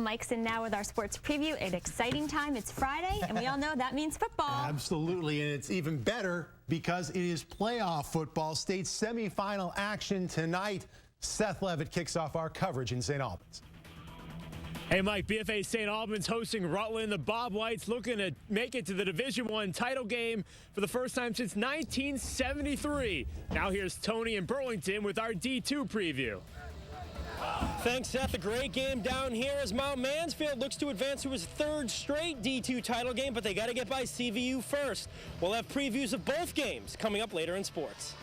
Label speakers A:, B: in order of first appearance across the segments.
A: Mike's in now with our sports preview. An exciting time. It's Friday, and we all know that means football.
B: Absolutely, and it's even better because it is playoff football. State semifinal action tonight. Seth Levitt kicks off our coverage in St. Albans.
C: Hey, Mike, BFA St. Albans hosting Rutland. The Bob Whites looking to make it to the Division I title game for the first time since 1973. Now here's Tony in Burlington with our D2 preview.
D: Thanks, Seth. A great game down here as Mount Mansfield looks to advance to his third straight D2 title game, but they got to get by CVU first. We'll have previews of both games coming up later in sports.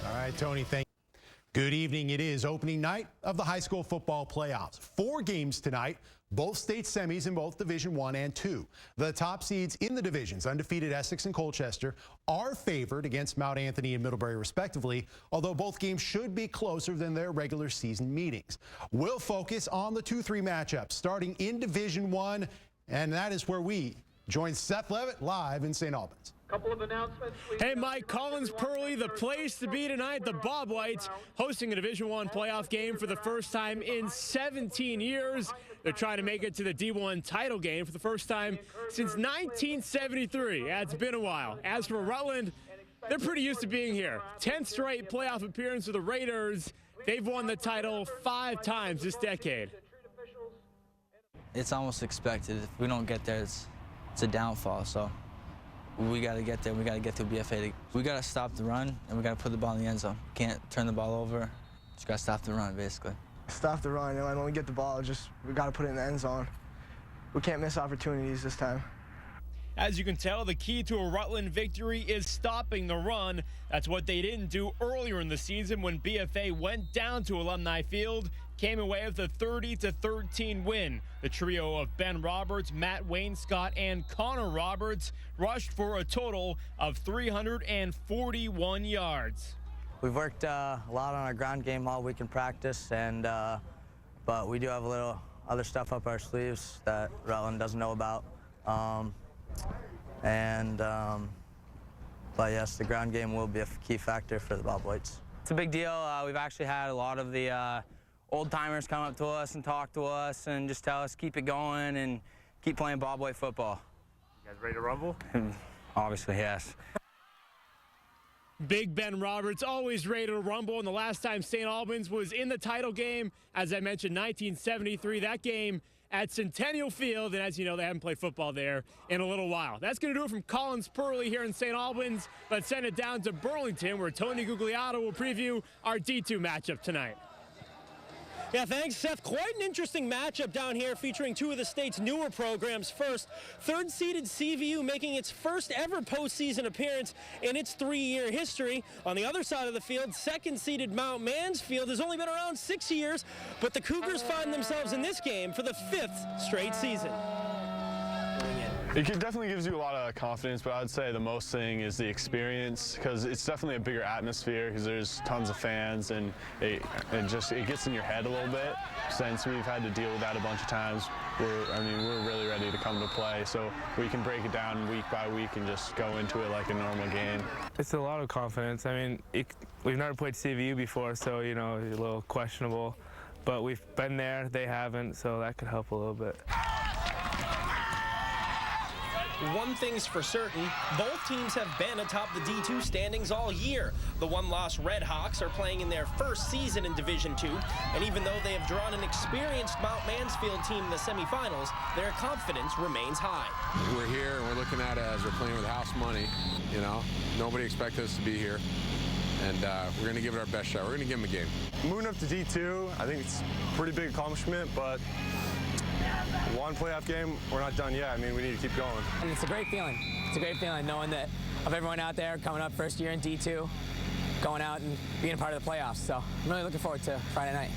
B: All right, Tony, thank you. Good evening. It is opening night of the high school football playoffs. 4 games tonight, both state semis in both Division I and II. The top seeds in the divisions, undefeated Essex and Colchester, are favored against Mount Anthony and Middlebury respectively, although both games should be closer than their regular season meetings. We'll focus on the 2-3 matchups starting in Division I, and that is where we join Seth Levitt live in St. Albans.
E: Couple of announcements.
C: Hey, Mike, Collins-Pearly, the place to be tonight. The Bob Whites hosting a Division I playoff game for the first time in 17 years. They're trying to make it to the D1 title game for the first time since 1973. Yeah, it's been a while. As for Rutland, they're pretty used to being here. 10th straight playoff appearance for the Raiders. They've won the title 5 times this decade.
F: It's almost expected. If we don't get there, it's a downfall. So we got to get there. We got to get to BFA. We got to stop the run, and we got to put the ball in the end zone. Can't turn the ball over. Just got to stop the run, basically.
G: Stop the run, and when we get the ball, we got to put it in the end zone. We can't miss opportunities this time.
C: As you can tell, the key to a Rutland victory is stopping the run. That's what they didn't do earlier in the season when BFA went down to Alumni Field, came away with a 30-13 win. The trio of Ben Roberts, Matt Wainscott, and Connor Roberts rushed for a total of 341 yards.
F: We've worked a lot on our ground game all week in practice, and but we do have a little other stuff up our sleeves that Rutland doesn't know about. But yes, the ground game will be a key factor for the Bob Whites.
H: It's a big deal. We've actually had a lot of the old-timers come up to us and talk to us and just tell us keep it going and keep playing Bob White football.
E: You guys ready to rumble?
H: Obviously, yes.
C: Big Ben Roberts always ready to rumble, and the last time St. Albans was in the title game, as I mentioned, 1973, that game at Centennial Field, and as you know, they haven't played football there in a little while. That's going to do it from Collins-Pearly here in St. Albans. Let's send it down to Burlington, where Tony Guglielmo will preview our D2 matchup tonight.
D: Yeah, thanks, Seth. Quite an interesting matchup down here featuring 2 of the state's newer programs. First, third-seeded CVU making its first ever postseason appearance in its 3-year history. On the other side of the field, second-seeded Mount Mansfield has only been around 6 years, but the Cougars find themselves in this game for the 5th straight season.
I: It definitely gives you a lot of confidence, but I'd say the most thing is the experience, because it's definitely a bigger atmosphere because there's tons of fans, and it gets in your head a little bit. Since we've had to deal with that a bunch of times, we're really ready to come to play, so we can break it down week by week and just go into it like a normal game.
J: It's a lot of confidence. I mean, we've never played CVU before, so you know, it's a little questionable, but we've been there, they haven't, so that could help a little bit.
D: One thing's for certain, both teams have been atop the D2 standings all year. The one-loss Red Hawks are playing in their first season in Division II, and even though they have drawn an experienced Mount Mansfield team in the semifinals, their confidence remains high.
K: We're here and we're looking at it as we're playing with house money, you know. Nobody expected us to be here, and we're going to give it our best shot. We're going to give them a game.
I: Moving up to D2, I think it's a pretty big accomplishment, but one playoff game, we're not done yet. I mean, we need to keep going.
H: And it's a great feeling. It's a great feeling knowing that of everyone out there coming up first year in D2, going out and being a part of the playoffs. So I'm really looking forward to Friday night.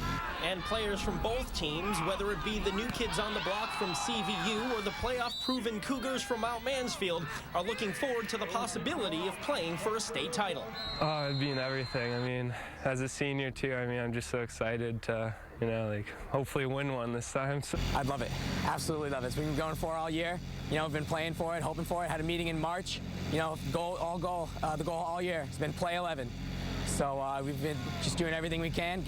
D: And players from both teams, whether it be the new kids on the block from CVU or the playoff-proven Cougars from Mount Mansfield, are looking forward to the possibility of playing for a state title.
J: Oh, it'd be in everything. I mean, as a senior too, I mean, I'm just so excited to, you know, like, hopefully win one this time. So.
H: I'd love it. Absolutely love it. It's been going for it all year. You know, we've been playing for it, hoping for it. Had a meeting in March. You know, the goal all year has been play 11. So we've been just doing everything we can,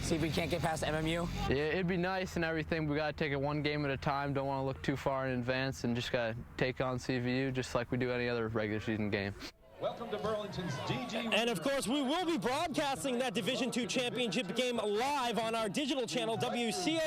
H: see if we can't get past MMU.
L: Yeah, it'd be nice and everything. We got to take it one game at a time. Don't want to look too far in advance and just got to take on CVU just like we do any other regular season game.
M: Welcome to Burlington's DG.
D: And of course, we will be broadcasting that Division II championship game live on our digital channel, WCAX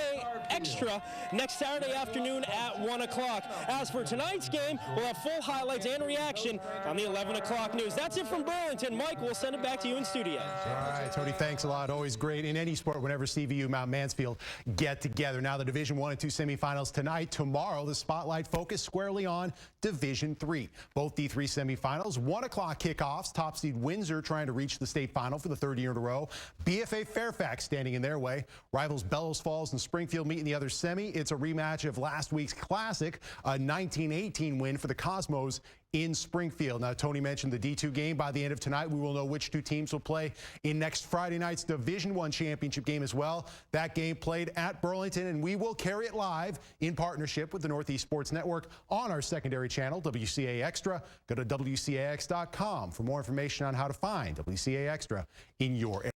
D: Extra, next Saturday afternoon at 1 o'clock. As for tonight's game, we'll have full highlights and reaction on the 11 o'clock news. That's it from Burlington. Mike, we'll send it back to you in studio.
B: All right, Tony, thanks a lot. Always great in any sport whenever CVU, Mount Mansfield get together. Now the Division I and II semifinals tonight. Tomorrow, the spotlight focused squarely on Division III. Both D3 semifinals, 1 o'clock kickoffs. Top seed Windsor trying to reach the state final for the third year in a row. BFA Fairfax standing in their way. Rivals Bellows Falls and Springfield meet in the other semi. It's a rematch of last week's classic, a 19-18 win for the Cosmos in Springfield. Now, Tony mentioned the D2 game. By the end of tonight, we will know which two teams will play in next Friday night's Division I championship game as well. That game played at Burlington, and we will carry it live in partnership with the Northeast Sports Network on our secondary channel, WCA Extra. Go to WCAX.com for more information on how to find WCA Extra in your area.